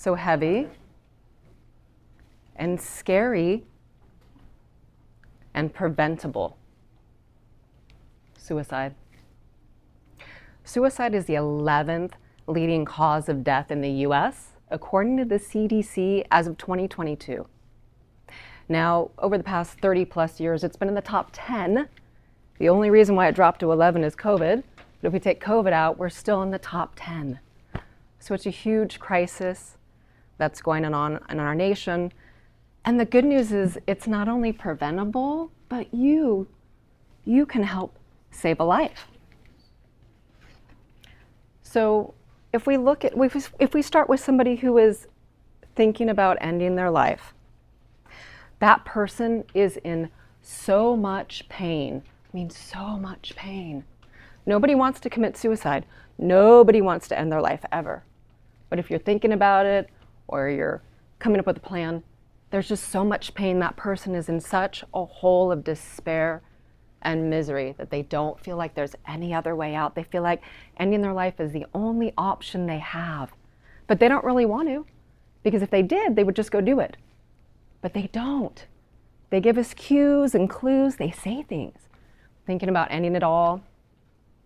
so heavy and scary and preventable. Suicide. Suicide is the 11th leading cause of death in the US, according to the CDC as of 2022. Now, over the past 30 plus years, it's been in the top 10. The only reason why it dropped to 11 is COVID. But if we take COVID out, we're still in the top 10. So it's a huge crisis that's going on in our nation. And the good news is it's not only preventable, but you can help save a life. So if we start with somebody who is thinking about ending their life, that person is in so much pain. I mean, so much pain. Nobody wants to commit suicide. Nobody wants to end their life ever. But if you're thinking about it or you're coming up with a plan, there's just so much pain. That person is in such a hole of despair and misery that they don't feel like there's any other way out. They feel like ending their life is the only option they have. But they don't really want to, because if they did, they would just go do it. But they don't. They give us cues and clues. They say things. Thinking about ending it all.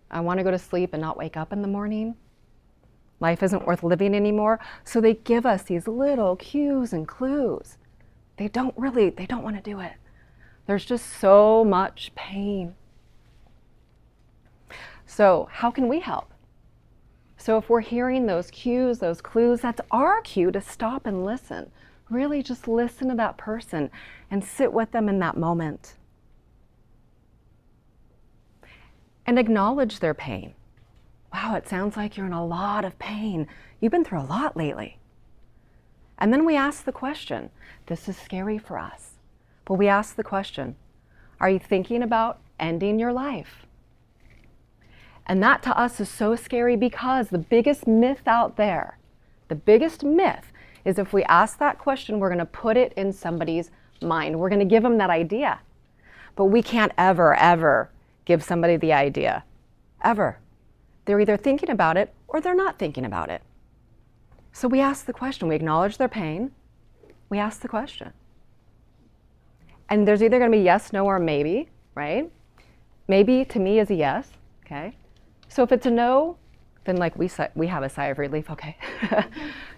I want to go to sleep and not wake up in the morning. Life isn't worth living anymore. So they give us these little cues and clues. They don't want to do it. There's just so much pain. So how can we help? So if we're hearing those cues, those clues, that's our cue to stop and listen. Really just listen to that person and sit with them in that moment. And acknowledge their pain. Wow, it sounds like you're in a lot of pain. You've been through a lot lately. And then we ask the question, this is scary for us, but we ask the question, are you thinking about ending your life? And that to us is so scary because the biggest myth out there, the biggest myth is if we ask that question, we're going to put it in somebody's mind. We're going to give them that idea. But we can't ever give somebody the idea. Ever. They're either thinking about it or they're not thinking about it. So we ask the question. We acknowledge their pain. We ask the question. And there's either going to be yes, no, or maybe, right? Maybe to me is a yes, okay? So if it's a no, then like we have a sigh of relief, okay.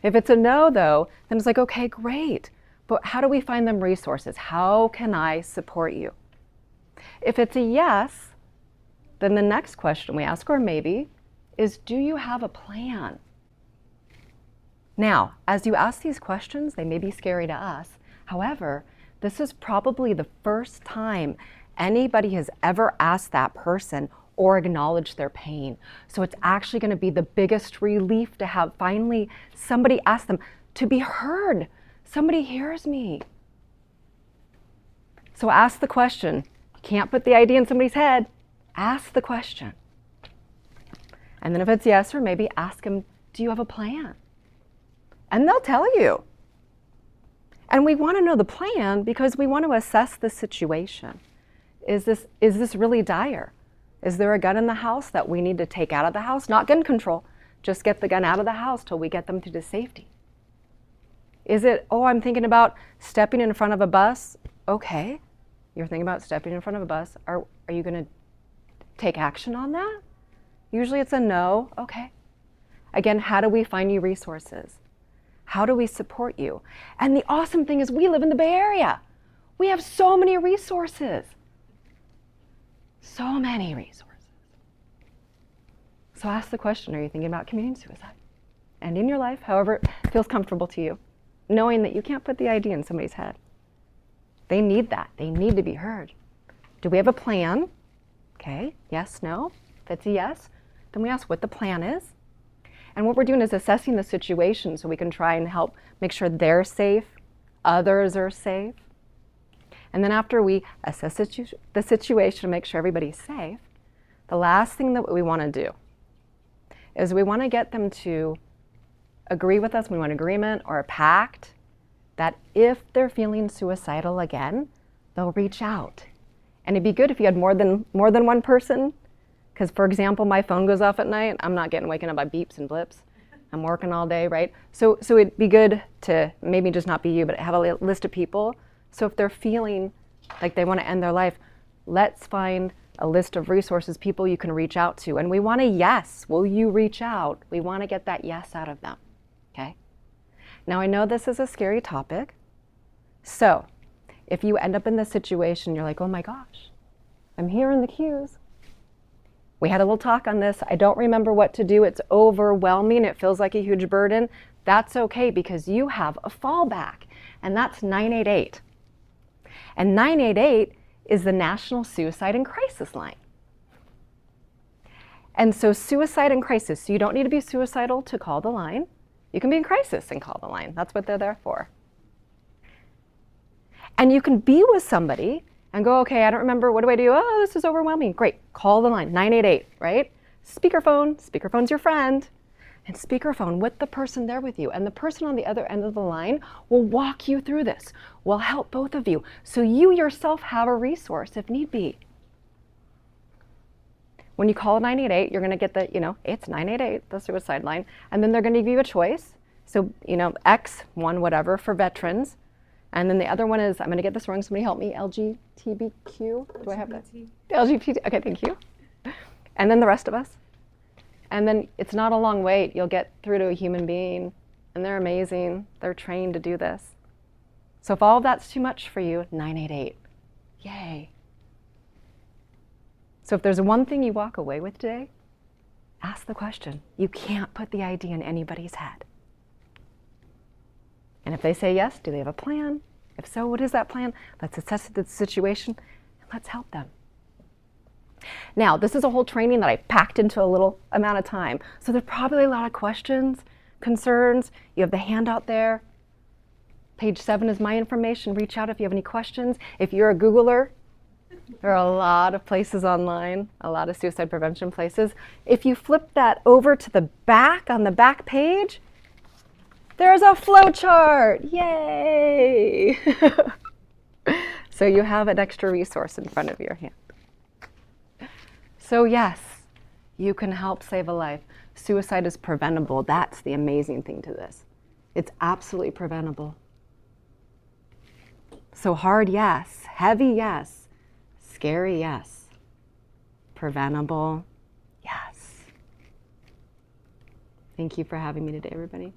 If it's a no though, then it's like, okay, great. But how do we find them resources? How can I support you? If it's a yes, then the next question we ask, or maybe, is do you have a plan? Now, as you ask these questions, they may be scary to us. However, this is probably the first time anybody has ever asked that person or acknowledged their pain. So it's actually going to be the biggest relief to have finally somebody ask them to be heard. Somebody hears me. So ask the question. You can't put the idea in somebody's head. Ask the question. And then if it's yes or maybe, ask them, do you have a plan? And they'll tell you. And we want to know the plan because we want to assess the situation. Is this really dire? Is there a gun in the house that we need to take out of the house? Not gun control. Just get the gun out of the house till we get them to safety. Is it, I'm thinking about stepping in front of a bus. Okay, you're thinking about stepping in front of a bus. Are you going to take action on that? Usually it's a no. Okay. Again, how do we find you resources? How do we support you? And the awesome thing is we live in the Bay Area. We have so many resources. So many resources. So ask the question, are you thinking about committing suicide? Ending your life, however it feels comfortable to you, knowing that you can't put the idea in somebody's head. They need that. They need to be heard. Do we have a plan? Okay, yes, no. If it's a yes, then we ask what the plan is. And what we're doing is assessing the situation so we can try and help make sure they're safe, others are safe. And then after we assess the situation to make sure everybody's safe, the last thing that we want to do is we want to get them to agree with us. We want agreement or a pact that if they're feeling suicidal again, they'll reach out. And it'd be good if you had more than one person. Because, for example, my phone goes off at night. I'm not getting waken up by beeps and blips. I'm working all day, right? So it'd be good to maybe just not be you, but have a list of people. So if they're feeling like they want to end their life, let's find a list of resources, people you can reach out to. And we want a yes. Will you reach out? We want to get that yes out of them, okay? Now I know this is a scary topic. So if you end up in this situation, you're like, oh my gosh, I'm hearing the cues. We had a little talk on this. I don't remember what to do. It's overwhelming. It feels like a huge burden. That's okay because you have a fallback, and that's 988. And 988 is the National Suicide and Crisis Line. And so suicide and crisis, so you don't need to be suicidal to call the line. You can be in crisis and call the line. That's what they're there for. And you can be with somebody and go, okay, I don't remember, what do I do? Oh, this is overwhelming. Great, call the line, 988, right? Speakerphone's your friend. And speakerphone with the person there with you. And the person on the other end of the line will walk you through this, will help both of you. So you yourself have a resource if need be. When you call 988, you're gonna get the, it's 988, the suicide line. And then they're gonna give you a choice. So, X, one, whatever, for veterans. And then the other one is, I'm going to get this wrong, somebody help me, LGBTQ? Do I have that? LGBT, okay, thank you. And then the rest of us. And then it's not a long wait. You'll get through to a human being, and they're amazing. They're trained to do this. So if all of that's too much for you, 988. Yay. So if there's one thing you walk away with today, ask the question. You can't put the idea in anybody's head. And if they say yes, do they have a plan? If so, what is that plan? Let's assess the situation and let's help them. Now, this is a whole training that I packed into a little amount of time. So there's probably a lot of questions, concerns. You have the handout there. Page 7 is my information. Reach out if you have any questions. If you're a Googler, there are a lot of places online, a lot of suicide prevention places. If you flip that over to the back, on the back page, there's a flow chart. Yay! So you have an extra resource in front of your hand. So yes, you can help save a life. Suicide is preventable. That's the amazing thing to this. It's absolutely preventable. So hard, yes. Heavy, yes. Scary, yes. Preventable, yes. Thank you for having me today, everybody.